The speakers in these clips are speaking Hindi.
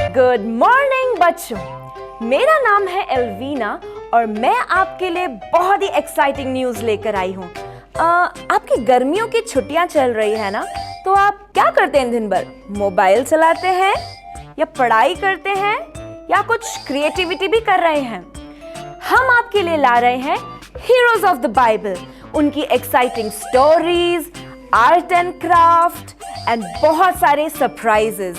गुड मॉर्निंग बच्चों, मेरा नाम है एल्वीना और मैं आपके लिए बहुत ही एक्साइटिंग न्यूज़ लेकर आई हूँ। आपकी गर्मियों की छुट्टियाँ चल रही है ना, तो आप क्या करते हैं दिन भर? मोबाइल चलाते हैं या पढ़ाई करते हैं या कुछ क्रिएटिविटी भी कर रहे हैं? हम आपके लिए ला रहे हैं हीरोज ऑफ द बाइबल, उनकी exciting stories, art and craft and बहुत सारे सरप्राइजेस।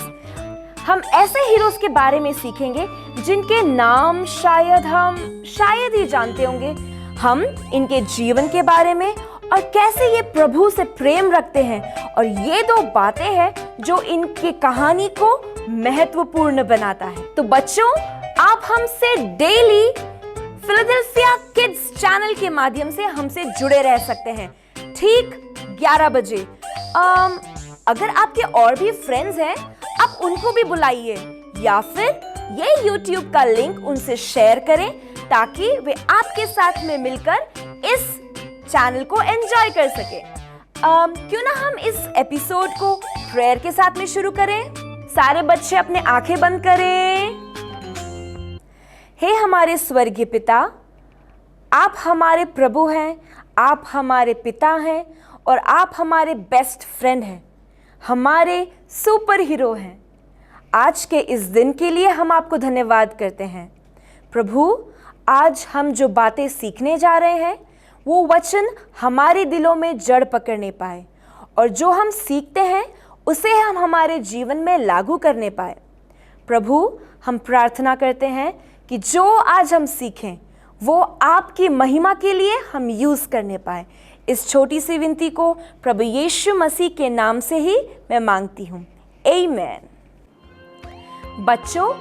हम ऐसे हीरोज के बारे में सीखेंगे जिनके नाम शायद ही जानते होंगे। हम इनके जीवन के बारे में और कैसे ये प्रभु से प्रेम रखते हैं, और ये दो बातें हैं जो इनकी कहानी को महत्वपूर्ण बनाता है। तो बच्चों, आप हमसे डेली फिलाडेल्फिया किड्स चैनल के माध्यम से हमसे जुड़े रह सकते हैं, ठीक 11 बजे। अगर आपके और भी फ्रेंड्स हैं, आप उनको भी बुलाइए या फिर ये YouTube का लिंक उनसे शेयर करें ताकि वे आपके साथ में मिलकर इस चैनल को एंजॉय कर सके। क्यों ना हम इस एपिसोड को प्रेयर के साथ में शुरू करें। सारे बच्चे अपने आंखें बंद करें। हे हमारे स्वर्गीय पिता, आप हमारे प्रभु हैं, आप हमारे पिता हैं और आप हमारे बेस्ट फ्रेंड हैं, हमारे सुपर हीरो हैं। आज के इस दिन के लिए हम आपको धन्यवाद करते हैं। प्रभु, आज हम जो बातें सीखने जा रहे हैं वो वचन हमारे दिलों में जड़ पकड़ने पाए, और जो हम सीखते हैं उसे हम हमारे जीवन में लागू करने पाए। प्रभु, हम प्रार्थना करते हैं कि जो आज हम सीखें वो आपकी महिमा के लिए हम यूज़ करने पाए। इस छोटी सी विनती को प्रभु यीशु मसीह के नाम से ही मैं मांगती हूँ, आमीन। बच्चों,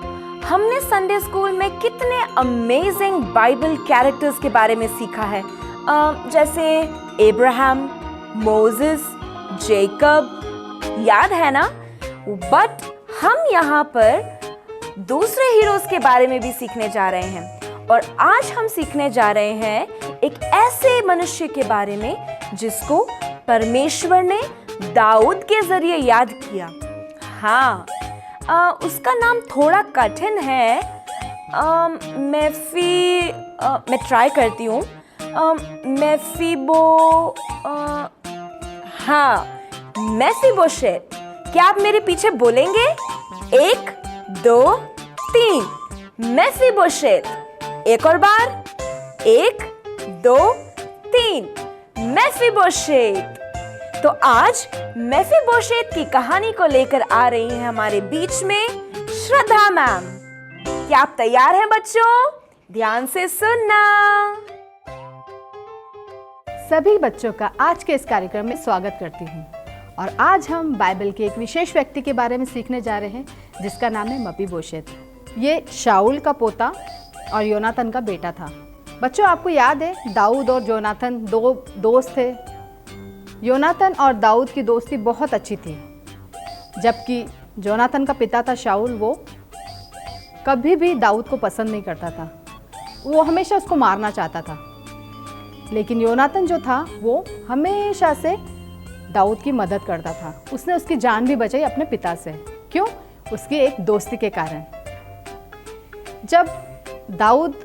हमने संडे स्कूल में कितने अमेजिंग बाइबल कैरेक्टर्स के बारे में सीखा है, जैसे अब्राहम, मोसेस, जेकब, याद है ना? बट हम यहाँ पर दूसरे हीरोज के बारे में भी सीखने जा रहे हैं, और आज हम सीखने जा रहे हैं एक ऐसे मनुष्य के बारे में जिसको परमेश्वर ने दाऊद के जरिए याद किया। हाँ, उसका नाम थोड़ा कठिन है। मैं ट्राई करती हूँ। मेफीबोशेत। क्या आप मेरे पीछे बोलेंगे? 1 2 3। मेफीबोशेत। एक और बार, 1 2 3। मेफीबोशेत। तो आज मेफीबोशेत की कहानी को लेकर आ रही हैं हमारे बीच में श्रद्धा मैम। क्या आप तैयार हैं बच्चों? ध्यान से सुनना। सभी बच्चों का आज के इस कार्यक्रम में स्वागत करती हूँ, और आज हम बाइबल के एक विशेष व्यक्ति के बारे में सीखने जा रहे हैं जिसका नाम है मेफीबोशेत। ये शाऊल का पोता और योनातन का बेटा था। बच्चों, आपको याद है दाऊद और योनातन दो दोस्त थे। योनातन और दाऊद की दोस्ती बहुत अच्छी थी, जबकि योनातन का पिता था शाऊल, वो कभी भी दाऊद को पसंद नहीं करता था, वो हमेशा उसको मारना चाहता था। लेकिन योनातन जो था वो हमेशा से दाऊद की मदद करता था। उसने उसकी जान भी बचाई अपने पिता से। क्यों? उसकी एक दोस्ती के कारण। जब दाऊद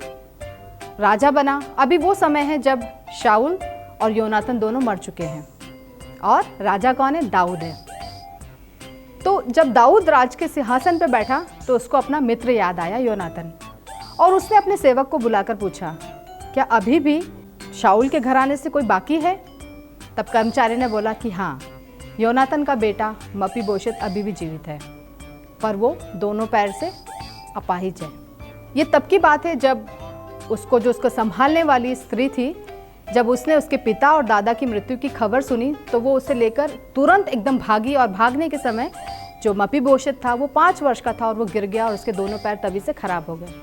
राजा बना, अभी वो समय है जब शाऊल और योनातन दोनों मर चुके हैं, और राजा कौन है? दाऊद है। तो जब दाऊद राज के सिंहासन पर बैठा तो उसको अपना मित्र याद आया, योनातन, और उसने अपने सेवक को बुलाकर पूछा, क्या अभी भी शाऊल के घराने से कोई बाकी है? तब कर्मचारी ने बोला कि हाँ, योनातन का बेटा मेफीबोशेत अभी भी जीवित है, पर वो दोनों पैर से अपाहिज है। ये तब की बात है जब उसको संभालने वाली स्त्री थी, जब उसने उसके पिता और दादा की मृत्यु की खबर सुनी तो वो उसे लेकर तुरंत एकदम भागी, और भागने के समय जो मेफीबोशेत था वो 5 वर्ष का था और वो गिर गया और उसके दोनों पैर तभी से खराब हो गए।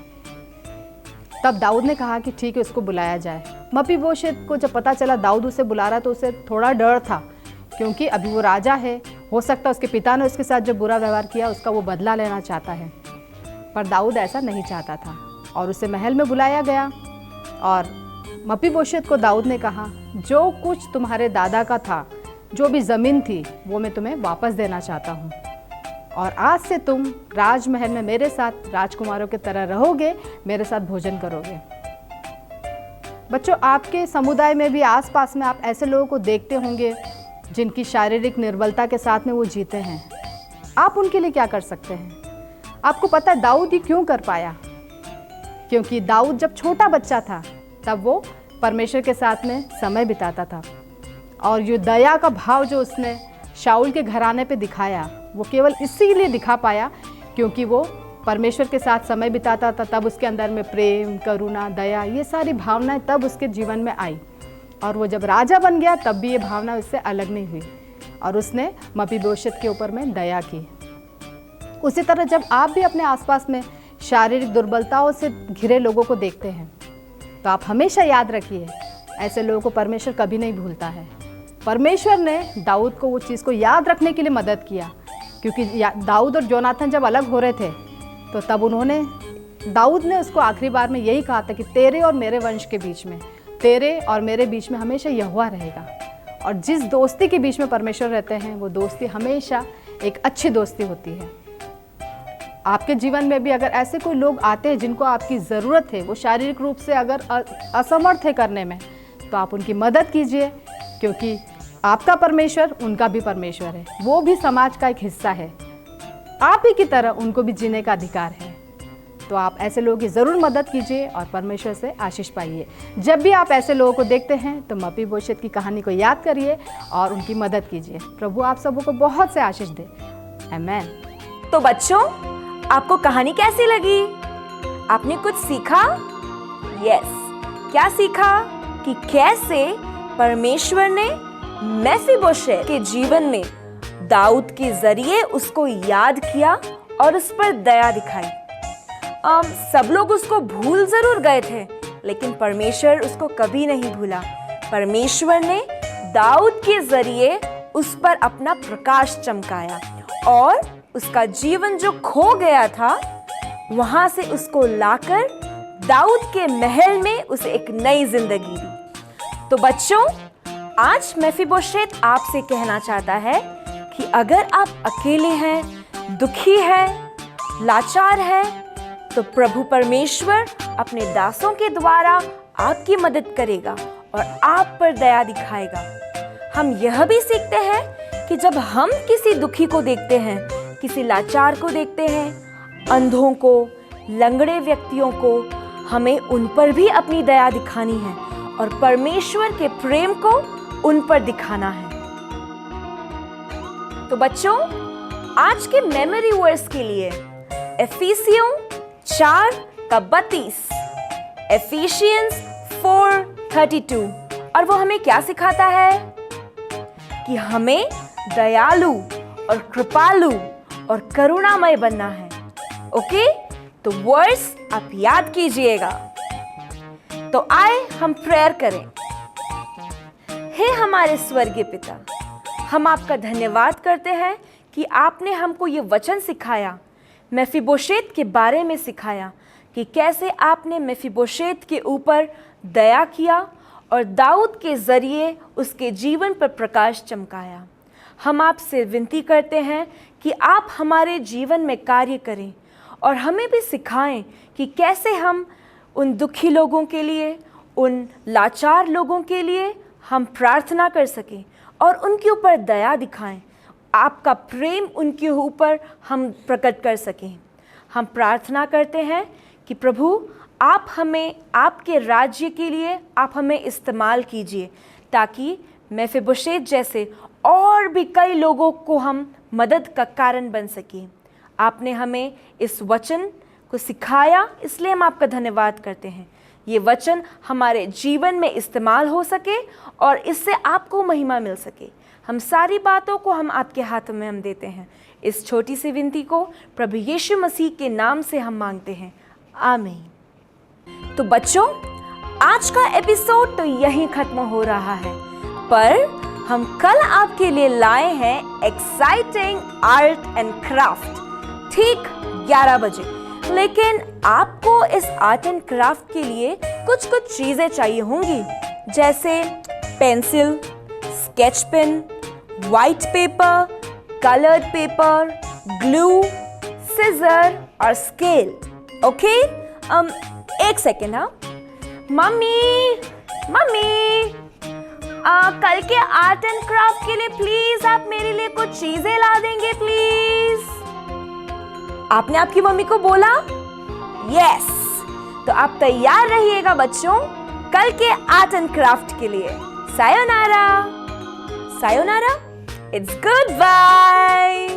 तब दाऊद ने कहा कि ठीक है, उसको बुलाया जाए। मेफीबोशेत को जब पता चला दाऊद उसे बुला रहा तो उसे थोड़ा डर था, क्योंकि अभी वो राजा है, हो सकता है उसके पिता ने उसके साथ जो बुरा व्यवहार किया उसका वो बदला लेना चाहता है। पर दाऊद ऐसा नहीं चाहता था, और उसे महल में बुलाया गया, और मेफीबोशेत को दाऊद ने कहा, जो कुछ तुम्हारे दादा का था, जो भी ज़मीन थी, वो मैं तुम्हें वापस देना चाहता हूँ। और आज से तुम राजमहल में मेरे साथ राजकुमारों की तरह रहोगे, मेरे साथ भोजन करोगे। बच्चों, आपके समुदाय में भी आसपास में आप ऐसे लोगों को देखते होंगे जिनकी शारीरिक निर्बलता के साथ में वो जीते हैं। आप उनके लिए क्या कर सकते हैं? आपको पता है दाऊद ये क्यों कर पाया? क्योंकि दाऊद जब छोटा बच्चा था तब वो परमेश्वर के साथ में समय बिताता था, और ये दया का भाव जो उसने शाऊल के घराने पे दिखाया वो केवल इसीलिए दिखा पाया क्योंकि वो परमेश्वर के साथ समय बिताता था। तब उसके अंदर में प्रेम, करुणा, दया, ये सारी भावनाएं तब उसके जीवन में आई, और वो जब राजा बन गया तब भी ये भावना उससे अलग नहीं हुई, और उसने मपीबोशेत के ऊपर में दया की। उसी तरह जब आप भी अपने आसपास में शारीरिक दुर्बलताओं से घिरे लोगों को देखते हैं तो आप हमेशा याद रखिए, ऐसे लोगों को परमेश्वर कभी नहीं भूलता है। परमेश्वर ने दाऊद को वो चीज़ को याद रखने के लिए मदद किया, क्योंकि दाऊद और जोनाथन जब अलग हो रहे थे तो तब दाऊद ने उसको आखिरी बार में यही कहा था कि तेरे और मेरे वंश के बीच में, तेरे और मेरे बीच में हमेशा यहोवा रहेगा। और जिस दोस्ती के बीच में परमेश्वर रहते हैं वो दोस्ती हमेशा एक अच्छी दोस्ती होती है। आपके जीवन में भी अगर ऐसे कोई लोग आते हैं जिनको आपकी ज़रूरत है, वो शारीरिक रूप से अगर असमर्थ है करने में, तो आप उनकी मदद कीजिए, क्योंकि आपका परमेश्वर उनका भी परमेश्वर है, वो भी समाज का एक हिस्सा है। आप ही की तरह उनको भी जीने का अधिकार है। तो आप ऐसे लोगों की ज़रूर मदद कीजिए और परमेश्वर से आशीष पाइए। जब भी आप ऐसे लोगों को देखते हैं तो मपीबोशेत की कहानी को याद करिए और उनकी मदद कीजिए। प्रभु आप सबों को बहुत से आशीष दे। आमीन। तो बच्चों, आपको कहानी कैसी लगी? आपने कुछ सीखा? यस। क्या सीखा? कि कैसे परमेश्वर ने मेफीबोशेत के जीवन में दाऊद के जरिए उसको याद किया और उस पर दया दिखाई। सब लोग उसको भूल जरूर गए थे, लेकिन परमेश्वर उसको कभी नहीं भूला। परमेश्वर ने दाऊद के जरिए उस पर अपना प्रकाश चमकाया और उसका जीवन जो खो गया था वहां से उसको लाकर दाऊद के महल में उसे एक नई जिंदगी दी। तो बच्चों, आज मेफीबोशेत आपसे कहना चाहता है कि अगर आप अकेले हैं, दुखी हैं, लाचार हैं, तो प्रभु परमेश्वर अपने दासों के द्वारा आपकी मदद करेगा और आप पर दया दिखाएगा। हम यह भी सीखते हैं कि जब हम किसी दुखी को देखते हैं, किसी लाचार को देखते हैं, अंधों को, लंगड़े व्यक्तियों को, हमें उन पर भी अपनी दया दिखानी है और परमेश्वर के प्रेम को उन पर दिखाना है। तो बच्चों, आज के मेमोरी वर्स के लिए एफिसियों 4:32, एफिशियंस 4:32, और वो हमें क्या सिखाता है? कि हमें दयालु और कृपालु और करुणामय बनना है। ओके, तो वर्स आप याद कीजिएगा। तो आए हम प्रेयर करें। हे हमारे स्वर्गीय पिता, हम आपका धन्यवाद करते हैं कि आपने हमको ये वचन सिखाया, मेफीबोशेत के बारे में सिखाया कि कैसे आपने मेफीबोशेत के ऊपर दया किया और दाऊद के ज़रिए उसके जीवन पर प्रकाश चमकाया। हम आपसे विनती करते हैं कि आप हमारे जीवन में कार्य करें और हमें भी सिखाएं कि कैसे हम उन दुखी लोगों के लिए, उन लाचार लोगों के लिए हम प्रार्थना कर सकें और उनके ऊपर दया दिखाएं, आपका प्रेम उनके ऊपर हम प्रकट कर सकें। हम प्रार्थना करते हैं कि प्रभु आप हमें आपके राज्य के लिए आप हमें इस्तेमाल कीजिए, ताकि मेफीबोशेत जैसे और भी कई लोगों को हम मदद का कारण बन सकें। आपने हमें इस वचन को सिखाया, इसलिए हम आपका धन्यवाद करते हैं। ये वचन हमारे जीवन में इस्तेमाल हो सके और इससे आपको महिमा मिल सके। हम सारी बातों को हम आपके हाथों में हम देते हैं। इस छोटी सी विनती को प्रभु यीशु मसीह के नाम से हम मांगते हैं, आमीन। तो बच्चों, आज का एपिसोड तो यहीं खत्म हो रहा है, पर हम कल आपके लिए लाए हैं एक्साइटिंग आर्ट एंड क्राफ्ट ठीक 11 बजे। लेकिन आपको इस आर्ट एंड क्राफ्ट के लिए कुछ चीज़ें चाहिए होंगी, जैसे pencil, sketch pen, white paper, coloured paper, glue, scissor और स्केल। ओके, एक सेकेंड। हाँ मम्मी, मम्मी, कल के आर्ट एंड क्राफ्ट के लिए प्लीज आप मेरे लिए कुछ चीजें ला देंगे प्लीज। आपने आपकी मम्मी को बोला? यस, तो आप तैयार रहिएगा बच्चों कल के आर्ट एंड क्राफ्ट के लिए। सायोनारा, सायोनारा, इट्स गुड बाय।